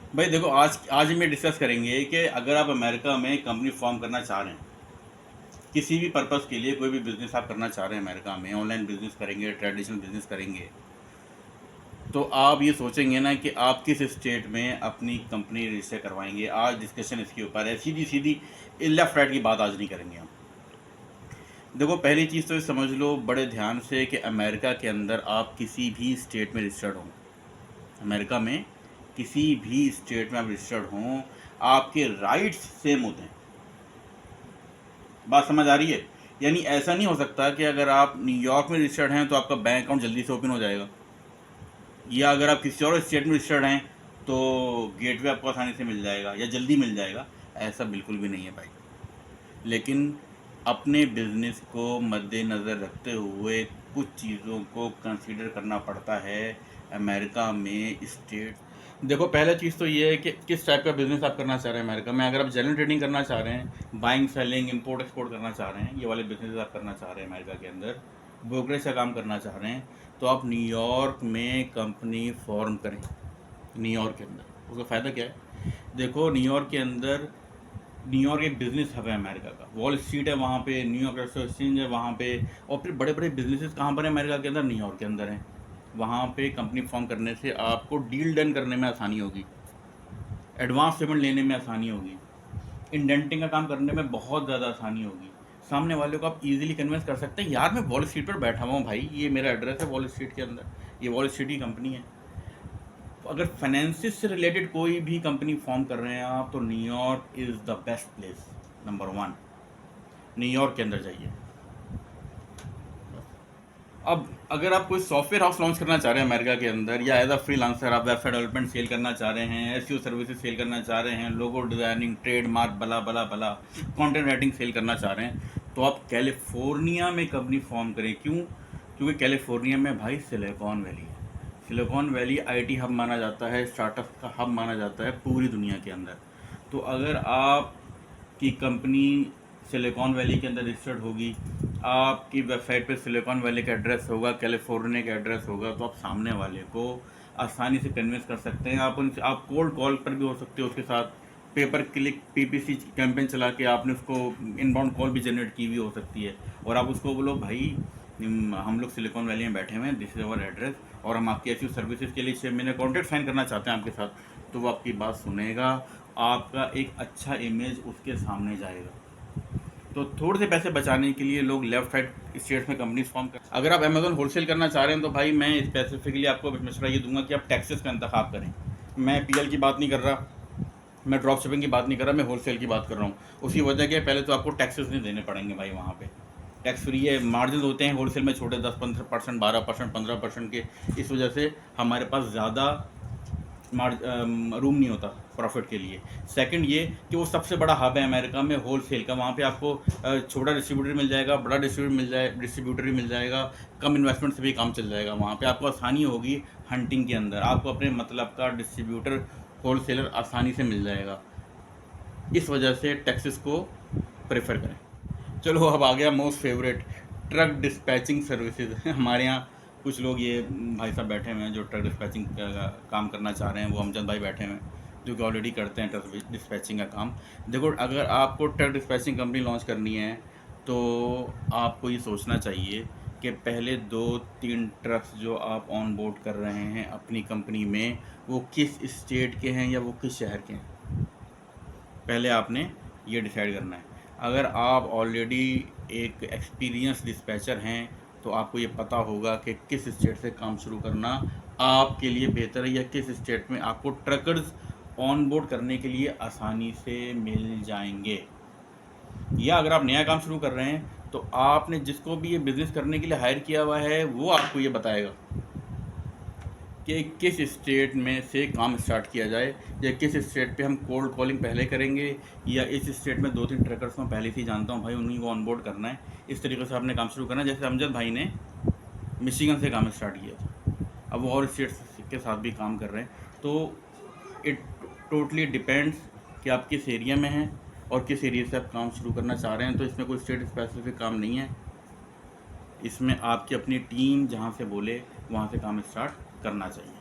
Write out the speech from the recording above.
भाई देखो, आज आज हम ये डिस्कस करेंगे कि अगर आप अमेरिका में कंपनी फॉर्म करना चाह रहे हैं, किसी भी पर्पज़ के लिए कोई भी बिज़नेस आप करना चाह रहे हैं अमेरिका में, ऑनलाइन बिज़नेस करेंगे, ट्रेडिशनल बिज़नेस करेंगे, तो आप ये सोचेंगे ना कि आप किस स्टेट में अपनी कंपनी रजिस्टर करवाएंगे। आज डिस्कशन इसके ऊपर है, सीधी सीधी लेफ़्ट राइट की बात आज नहीं करेंगे हम। देखो, पहली चीज़ तो ये समझ लो बड़े ध्यान से कि अमेरिका के अंदर आप किसी भी स्टेट में रजिस्टर्ड हों, अमेरिका में किसी भी स्टेट में आप रजिस्टर्ड हों, आपके राइट्स सेम होते हैं। बात समझ आ रही है? यानी ऐसा नहीं हो सकता कि अगर आप न्यूयॉर्क में रजिस्टर्ड हैं तो आपका बैंक अकाउंट जल्दी से ओपन हो जाएगा, या अगर आप किसी और स्टेट में रजिस्टर्ड हैं तो गेटवे आपको आसानी से मिल जाएगा या जल्दी मिल जाएगा। ऐसा बिल्कुल भी नहीं है भाई। लेकिन अपने बिजनेस को मद्देनज़र रखते हुए कुछ चीज़ों को कंसीडर करना पड़ता है अमेरिका में स्टेट। देखो, पहला चीज़ तो ये है कि किस टाइप का बिज़नेस आप करना चाह रहे हैं अमेरिका में। अगर आप जनरल ट्रेडिंग करना चाह रहे हैं, बाइंग सेलिंग इम्पोर्ट एक्सपोर्ट करना चाह रहे हैं, ये वाले बिजनेस आप करना चाह रहे हैं अमेरिका के अंदर, ब्रोकरेज का काम करना चाह रहे हैं, तो आप न्यूयॉर्क में कंपनी फॉर्म करें। न्यूयॉर्क के अंदर उसका फ़ायदा क्या है? देखो, न्यूयॉर्क एक बिज़नेस हब है अमेरिका का। वॉल स्ट्रीट है वहाँ पे, न्यूयॉर्क स्टॉक एक्सचेंज है वहाँ पे, और फिर बड़े बड़े बिजनेसेस कहाँ पर हैं अमेरिका के अंदर? न्यूयॉर्क के अंदर हैं। वहाँ पे कंपनी फॉर्म करने से आपको डील डन करने में आसानी होगी, एडवांस पेमेंट लेने में आसानी होगी, इंडेंटिंग का काम करने में बहुत ज़्यादा आसानी होगी। सामने वाले को आप इजीली कन्विंस कर सकते हैं, यार मैं वॉल स्ट्रीट पर बैठा हुआ हूँ भाई, ये मेरा एड्रेस है वॉल स्ट्रीट के अंदर, ये वॉल स्ट्रीट की कंपनी है। तो अगर फाइनेंसिस से रिलेटेड कोई भी कंपनी फॉर्म कर रहे हैं आप, तो New York is the best place, number one. New York के अंदर जाइए। अब अगर आप कोई सॉफ्टवेयर हाउस लॉन्च करना चाह रहे हैं अमेरिका के अंदर, या एज अ फ्रीलांसर आप वेबसाइट डेवलपमेंट सेल करना चाह रहे हैं, एसईओ सर्विसेज सेल करना चाह रहे हैं, लोगो डिज़ाइनिंग, ट्रेडमार्क, बला बला बला, कंटेंट राइटिंग सेल करना चाह रहे हैं, तो आप कैलिफोर्निया में कंपनी फॉर्म करें। क्यों? क्योंकि कैलिफोर्निया में भाई सिलिकॉन वैली है। सिलिकॉन वैली आईटी हब माना जाता है, स्टार्टअप का हब माना जाता है पूरी दुनिया के अंदर। तो अगर आप की कंपनी सिलिकॉन वैली के अंदर रजिस्टर्ड होगी, आपकी वेबसाइट पे सिलिकॉन वैली का एड्रेस होगा, कैलिफोर्निया का एड्रेस होगा, तो आप सामने वाले को आसानी से कन्विंस कर सकते हैं। आप कोल्ड कॉल पर भी हो सकते हो, उसके साथ पेपर क्लिक पीपीसी कैंपेन चला के आपने उसको इनबाउंड कॉल भी जनरेट की हुई हो सकती है, और आप उसको बोलो भाई हम लोग सिलिकॉन वैली में बैठे हुए हैं, दिस इज़ अवर एड्रेस, और हम आपकी ऐसी सर्विसेज के लिए 6 महीने कॉन्ट्रैक्ट साइन करना चाहते हैं आपके साथ, तो वो आपकी बात सुनेगा, आपका एक अच्छा इमेज उसके सामने जाएगा। तो थोड़े से पैसे बचाने के लिए लोग लेफ्ट राइट स्टेट्स में कंपनीज फॉर्म कर। अगर आप अमेजोन होलसेल करना चाह रहे हैं तो भाई मैं स्पेसिफिकली आपको मशवरा ये दूंगा कि आप टैक्सेस का इंतखाब करें। मैं पीएल की बात नहीं कर रहा, मैं ड्रॉप शिपिंग की बात नहीं कर रहा, मैं होलसेल की बात कर रहा हूँ। उसी वजह के पहले तो आपको टैक्सेस नहीं देने पड़ेंगे भाई, वहाँ पे टैक्स फ्री है। मार्जिन होते हैं होलसेल में छोटे, 10-15%, 12%, 15% के। इस वजह से हमारे पास ज़्यादा रूम नहीं होता प्रॉफिट के लिए। सेकंड ये कि वो सबसे बड़ा हब है अमेरिका में होलसेल का, वहाँ पे आपको छोटा डिस्ट्रीब्यूटर मिल जाएगा, बड़ा डिस्ट्रीब्यूटर भी मिल जाएगा, कम इन्वेस्टमेंट से भी काम चल जाएगा। वहाँ पे आपको आसानी होगी हंटिंग के अंदर, आपको अपने मतलब का डिस्ट्रीब्यूटर होलसेलर आसानी से मिल जाएगा। इस वजह से टैक्सेस को प्रेफर करें। चलो, अब आ गया most favourite, truck dispatching services. हमारे यहाँ कुछ लोग ये भाई साहब बैठे हुए हैं जो ट्रक डिस्पैचिंग का काम करना चाह रहे हैं, वो अमजद भाई बैठे हुए हैं जो कि ऑलरेडी करते हैं ट्रक डिस्पैचिंग का काम। देखो, अगर आपको ट्रक डिस्पैचिंग कंपनी लॉन्च करनी है तो आपको ये सोचना चाहिए कि पहले 2-3 ट्रक्स जो आप ऑन बोर्ड कर रहे हैं अपनी कंपनी में, वो किस स्टेट के हैं या वो किस शहर के हैं, पहले आपने ये डिसाइड करना है। अगर आप ऑलरेडी एक एक्सपीरियंस डिस्पैचर हैं तो आपको ये पता होगा कि किस स्टेट से काम शुरू करना आपके लिए बेहतर है, या किस स्टेट में आपको ट्रकर्स ऑन बोर्ड करने के लिए आसानी से मिल जाएंगे। या अगर आप नया काम शुरू कर रहे हैं तो आपने जिसको भी ये बिज़नेस करने के लिए हायर किया हुआ है वो आपको ये बताएगा कि किस स्टेट में से काम स्टार्ट किया जाए, या किस स्टेट पे हम कोल्ड कॉलिंग पहले करेंगे, या इस स्टेट में 2-3 ट्रकर्स को पहले से ही जानता हूँ भाई, उन्हीं को ऑनबोर्ड करना है। इस तरीके से आपने काम शुरू करना है। जैसे अमजद भाई ने मिशिगन से काम स्टार्ट किया था, अब वो और स्टेट्स के साथ भी काम कर रहे हैं। तो इट टोटली डिपेंड्स कि आप किस एरिया में हैं और किस एरिया से आप काम शुरू करना चाह रहे हैं। तो इसमें कोई स्टेट स्पेसिफिक काम नहीं है, इसमें आपकी अपनी टीम जहाँ से बोले वहाँ से काम स्टार्ट करना चाहिए।